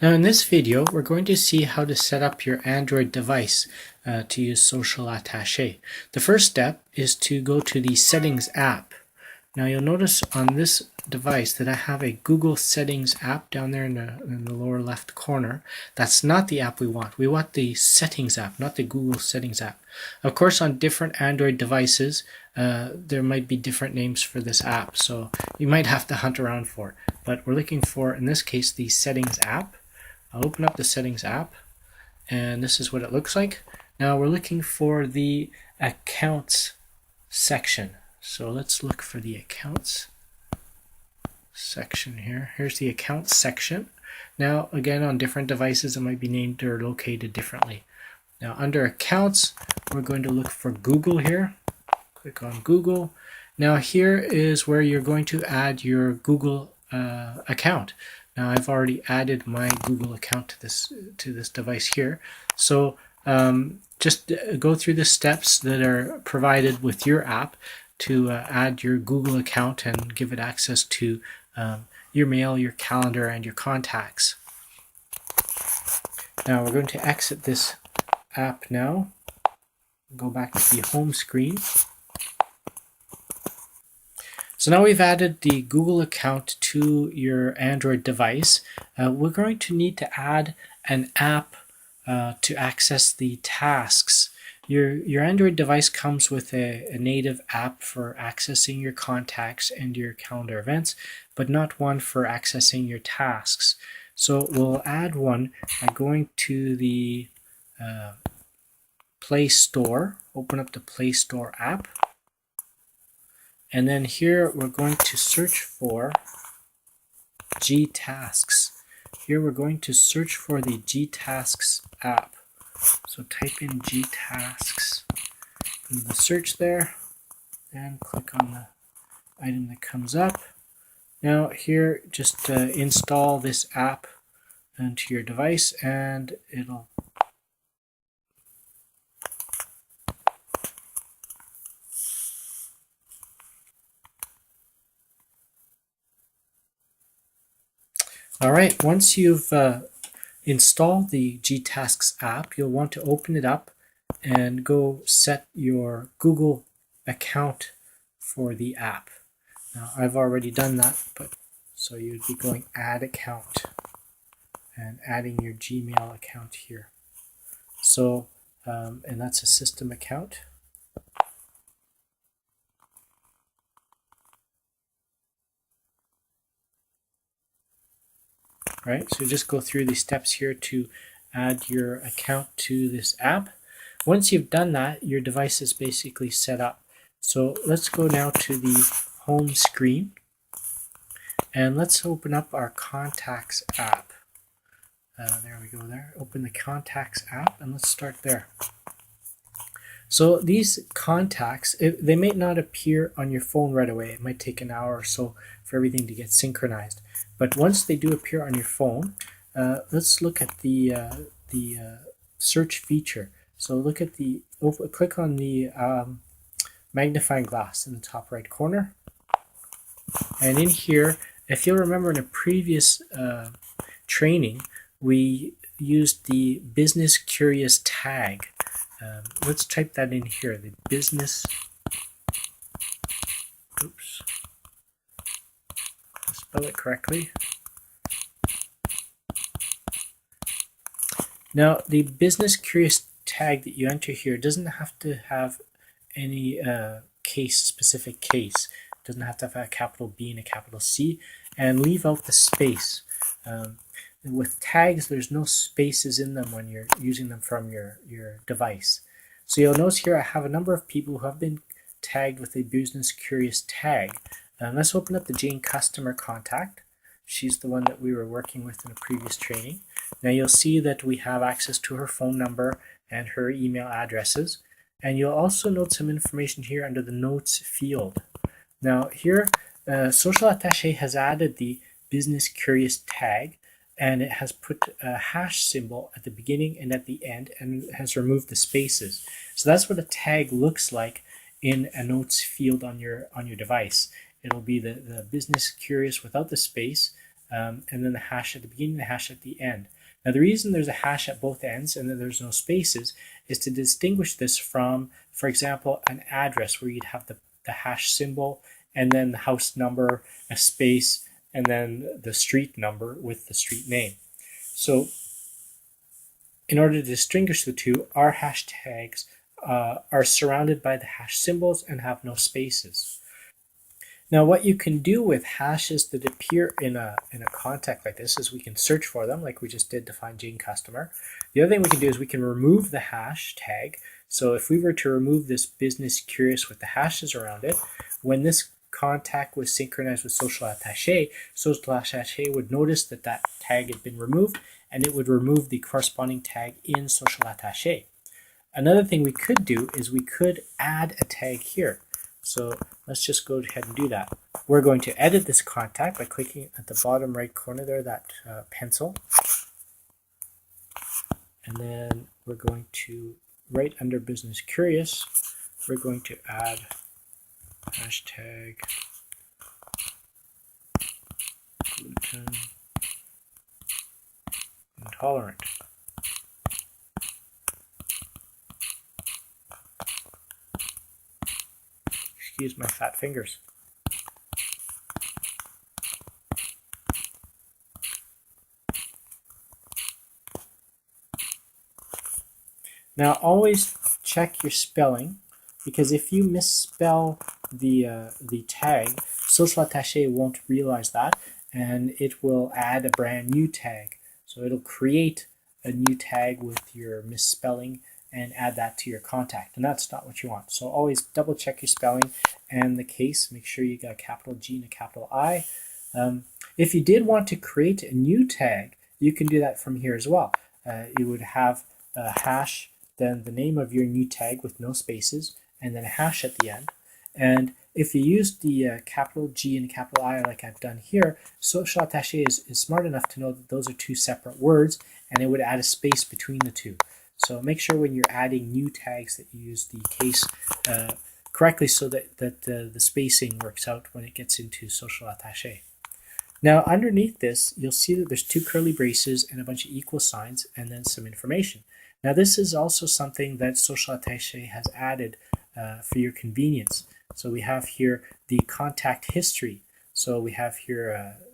Now in this video, we're going to see how to set up your Android device to use Social Attaché. The first step is to go to the Settings app. Now you'll notice on this device that I have a Google Settings app down there in the lower left corner. That's not the app we want. We want the Settings app, not the Google Settings app. Of course, on different Android devices, there might be different names for this app, so you might have to hunt around for it. But we're looking for, in this case, the Settings app. I'll open up the Settings app, and this is what it looks like. Now we're looking for the Accounts section. So let's look for the Accounts section here. Here's the Accounts section. Now again, on different devices it might be named or located differently. Now under Accounts, we're going to look for Google here. Click on Google. Now here is where you're going to add your Google account. Now I've already added my Google account to this device here. So just go through the steps that are provided with your app to add your Google account and give it access to your mail, your calendar, and your contacts. Now we're going to exit this app now. Go back to the home screen. So now we've added the Google account to your Android device. We're going to need to add an app to access the tasks. Your Android device comes with a native app for accessing your contacts and your calendar events, but not one for accessing your tasks. So we'll add one by going to the Play Store, open up the Play Store app. And then here we're going to search for Gtasks. Here we're going to search for the Gtasks app. So type in Gtasks in the search there and click on the item that comes up. Now here just install this app into your device and it'll Alright, once you've installed the Gtasks app, you'll want to open it up and go set your Google account for the app. Now I've already done that, but so you'd be going add account and adding your Gmail account here. So, and that's a system account. Right, so just go through the steps here to add your account to this app. Once you've done that, your device is basically set up. So let's go now to the home screen and let's open up our Contacts app. There we go there. Open the Contacts app and let's start there. So these contacts, they may not appear on your phone right away. It might take an hour or so for everything to get synchronized. But once they do appear on your phone, let's look at the search feature. So look at the click on the magnifying glass in the top right corner, and in here, if you'll remember in a previous training, we used the business curious tag. Let's type that in here. The business. Oops. Spell it correctly. Now, the business curious tag that you enter here doesn't have to have any specific case. It doesn't have to have a capital B and a capital C, and leave out the space. With tags, there's no spaces in them when you're using them from your device. So you'll notice here I have a number of people who have been tagged with a business curious tag. Let's open up the Jane customer contact. She's the one that we were working with in a previous training. Now you'll see that we have access to her phone number and her email addresses. And you'll also note some information here under the notes field. Now here, Social Attaché has added the business curious tag, and it has put a hash symbol at the beginning and at the end, and it has removed the spaces. So that's what a tag looks like in a notes field on your device. It'll be the business curious without the space, and then the hash at the beginning, the hash at the end. Now the reason there's a hash at both ends and that there's no spaces is to distinguish this from, for example, an address where you'd have the hash symbol and then the house number, a space, and then the street number with the street name. So in order to distinguish the two, our hashtags are surrounded by the hash symbols and have no spaces. Now what you can do with hashes that appear in a contact like this is we can search for them like we just did to find Jane Customer. The other thing we can do is we can remove the hash tag. So if we were to remove this business curious with the hashes around it, when this contact was synchronized with Social Attaché would notice that that tag had been removed and it would remove the corresponding tag in Social Attaché. Another thing we could do is we could add a tag here. So let's just go ahead and do that. We're going to edit this contact by clicking at the bottom right corner there, that pencil. And then we're going to, right under Business Curious, we're going to add hashtag gluten intolerant. Excuse my fat fingers. Now always check your spelling, because if you misspell the tag, Social Attaché won't realize that and it will add a brand new tag. So it'll create a new tag with your misspelling and add that to your contact, and that's not what you want. So always double check your spelling and the case. Make sure you got a capital G and a capital I. If you did want to create a new tag, you can do that from here as well. You would have a hash, then the name of your new tag with no spaces, and then a hash at the end. And if you use the capital G and capital I like I've done here, Social Attaché is smart enough to know that those are two separate words, and it would add a space between the two. So make sure when you're adding new tags that you use the case correctly so that the spacing works out when it gets into Social Attaché. Now underneath this, you'll see that there's two curly braces and a bunch of equal signs and then some information. Now this is also something that Social Attaché has added for your convenience. So we have here the contact history. So we have here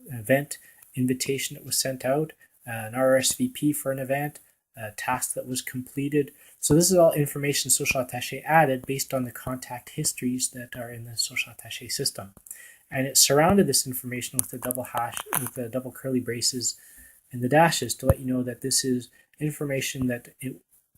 an event invitation that was sent out, an RSVP for an event, a task that was completed. So this is all information Social Attaché added based on the contact histories that are in the Social Attaché system. And it surrounded this information with the double hash, with the double curly braces and the dashes to let you know that this is information that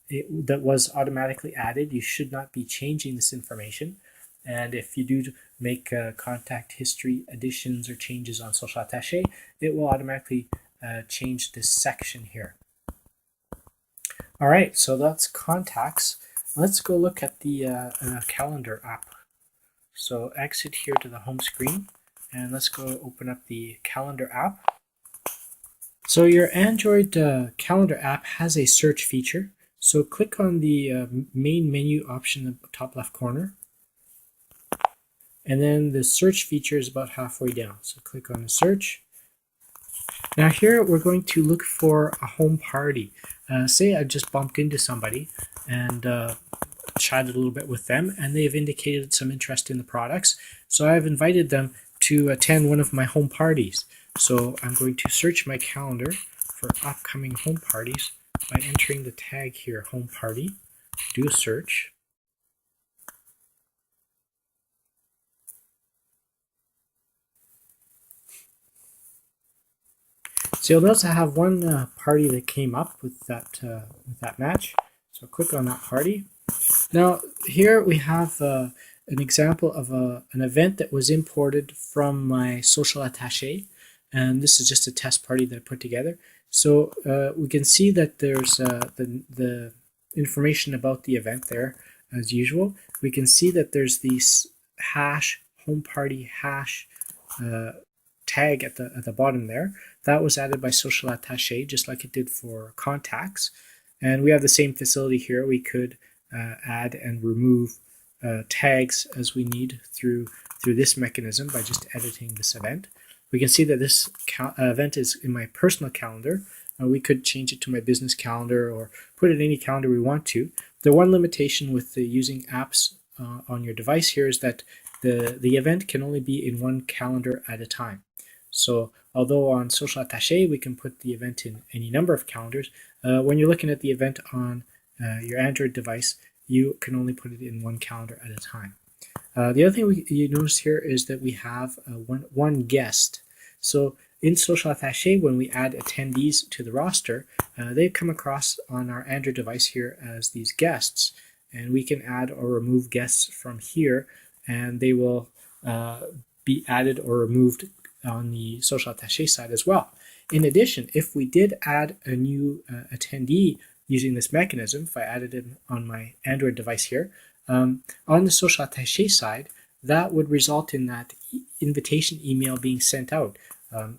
that was automatically added. You should not be changing this information. And if you do make contact history additions or changes on Social Attaché, it will automatically change this section here. All right, so that's contacts. Let's go look at the calendar app. So exit here to the home screen and let's go open up the calendar app. So your Android calendar app has a search feature. So click on the main menu option in the top left corner. And then the search feature is about halfway down. So click on the search. Now here we're going to look for a home party. Say I just bumped into somebody and chatted a little bit with them and they've indicated some interest in the products. So I've invited them to attend one of my home parties. So I'm going to search my calendar for upcoming home parties by entering the tag here, home party, do a search. So you'll notice I have one party that came up with that match. So click on that party. Now here we have an example of an event that was imported from my Social Attaché, and this is just a test party that I put together. So we can see that there's the information about the event there as usual. We can see that there's these hash home party hash tag at the bottom there. That was added by Social Attaché just like it did for contacts. And we have the same facility here. We could add and remove tags as we need through this mechanism by just editing this event. We can see that this event is in my personal calendar. We could change it to my business calendar or put it in any calendar we want to. The one limitation with using apps on your device here is that the event can only be in one calendar at a time. So although on Social Attaché we can put the event in any number of calendars, when you're looking at the event on your Android device, you can only put it in one calendar at a time. The other thing you notice here is that we have one guest. So in Social Attaché, when we add attendees to the roster, they come across on our Android device here as these guests. And we can add or remove guests from here, and they will be added or removed on the Social Attaché side as well. In addition, if we did add a new attendee using this mechanism, if I added it on my Android device here, on the Social Attaché side, that would result in that invitation email being sent out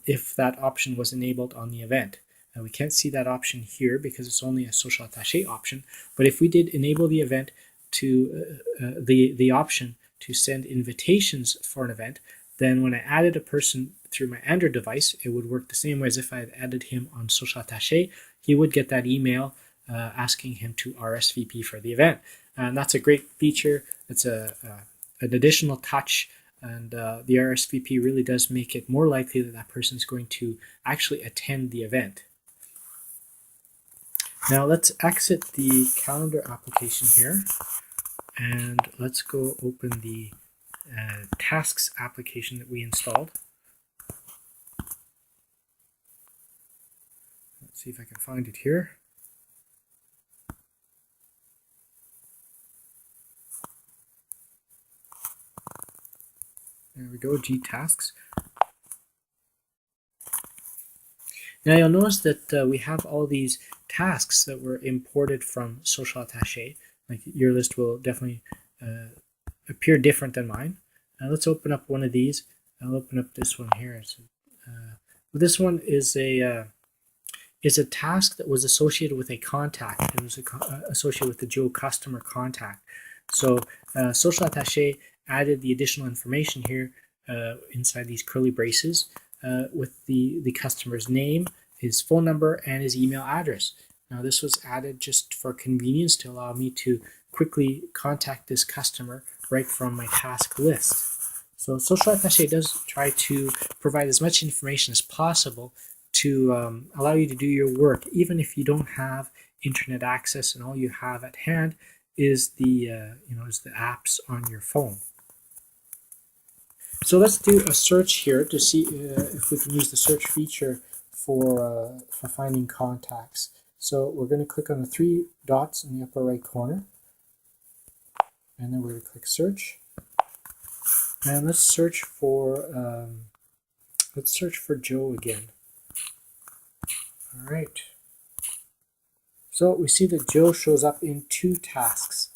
if that option was enabled on the event. Now we can't see that option here because it's only a Social Attaché option, but if we did enable the event to the option to send invitations for an event, then when I added a person through my Android device, it would work the same way as if I had added him on Social Attaché. He would get that email asking him to RSVP for the event. And that's a great feature. It's an additional touch, and the RSVP really does make it more likely that that person is going to actually attend the event. Now let's exit the calendar application here, and let's go open the tasks application that we installed. Let's see if I can find it here. There we go, G-Tasks. Now you'll notice that we have all these tasks that were imported from Social Attaché. Like your list will definitely appear different than mine. Let's open up one of these. I'll open up this one here. So, this one is a task that was associated with a contact. It was associated with the Joe customer contact. So Social Attaché added the additional information here inside these curly braces with the customer's name, his phone number, and his email address. Now this was added just for convenience to allow me to quickly contact this customer right from my task list. So Social Attaché does try to provide as much information as possible to allow you to do your work, even if you don't have internet access and all you have at hand is the apps on your phone. So let's do a search here to see if we can use the search feature for finding contacts. So we're going to click on the three dots in the upper right corner, and then we're going to click search. And let's search for Joe again. All right. So we see that Joe shows up in two tasks.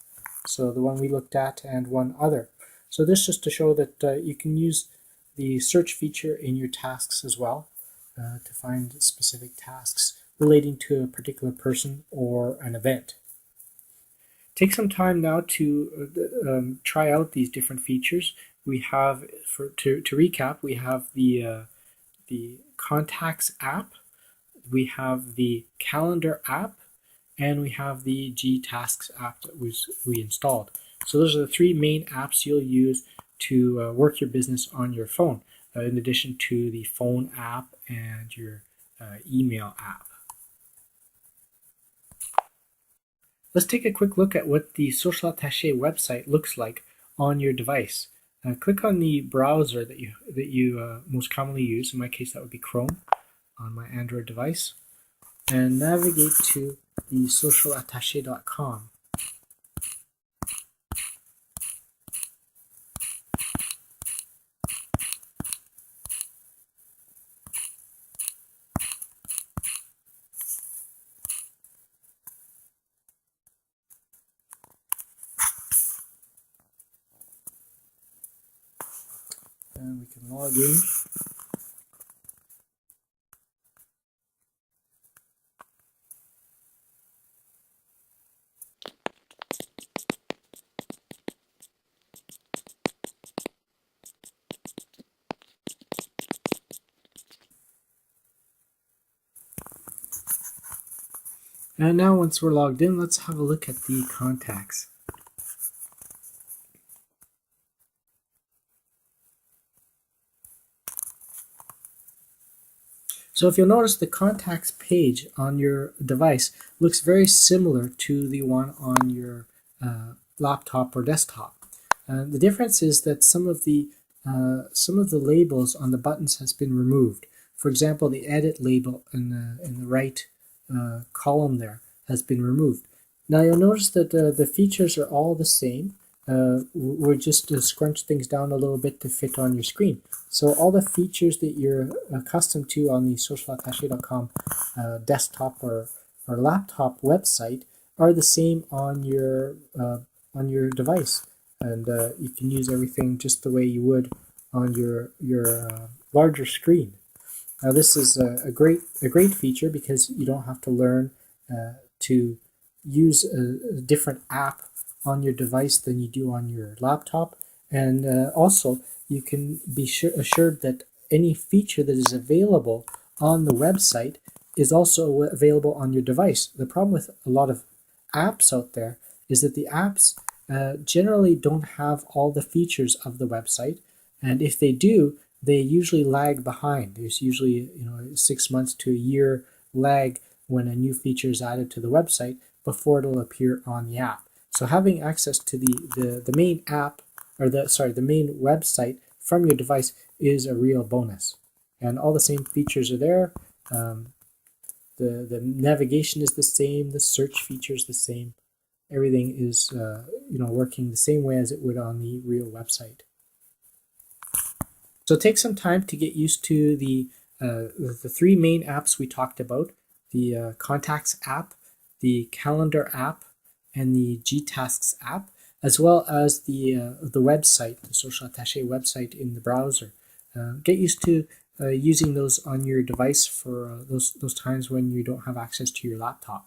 So the one we looked at and one other. So this just to show that you can use the search feature in your tasks as well to find specific tasks relating to a particular person or an event. Take some time now to try out these different features. We have, to recap, we have the Contacts app, we have the Calendar app, and we have the G-Tasks app that we installed. So those are the three main apps you'll use to work your business on your phone, in addition to the phone app and your email app. Let's take a quick look at what the Social Attaché website looks like on your device. Click on the browser that you most commonly use. In my case, that would be Chrome on my Android device, and navigate to the socialattaché.com. And we can log in. And now once we're logged in, let's have a look at the contacts. So if you'll notice, the contacts page on your device looks very similar to the one on your laptop or desktop. The difference is that some of the labels on the buttons has been removed. For example, the edit label in the right column there has been removed. Now you'll notice that the features are all the same. We're just scrunch things down a little bit to fit on your screen. So all the features that you're accustomed to on the socialattache.com desktop or laptop website are the same on your device, and you can use everything just the way you would on your larger screen. Now this is a great feature because you don't have to learn to use a different app on your device than you do on your laptop, and also you can be assured that any feature that is available on the website is also available on your device. The problem with a lot of apps out there is that the apps generally don't have all the features of the website, and if they do, they usually lag behind. There's usually 6 months to a year lag when a new feature is added to the website before it'll appear on the app. So having access to the main app, or the main website from your device is a real bonus. And all the same features are there. The navigation is the same, the search feature is the same. Everything is working the same way as it would on the real website. So take some time to get used to the three main apps we talked about: the Contacts app, the Calendar app, and the Gtasks app, as well as the website, the Social Attaché website in the browser. Get used to using those on your device for those times when you don't have access to your laptop.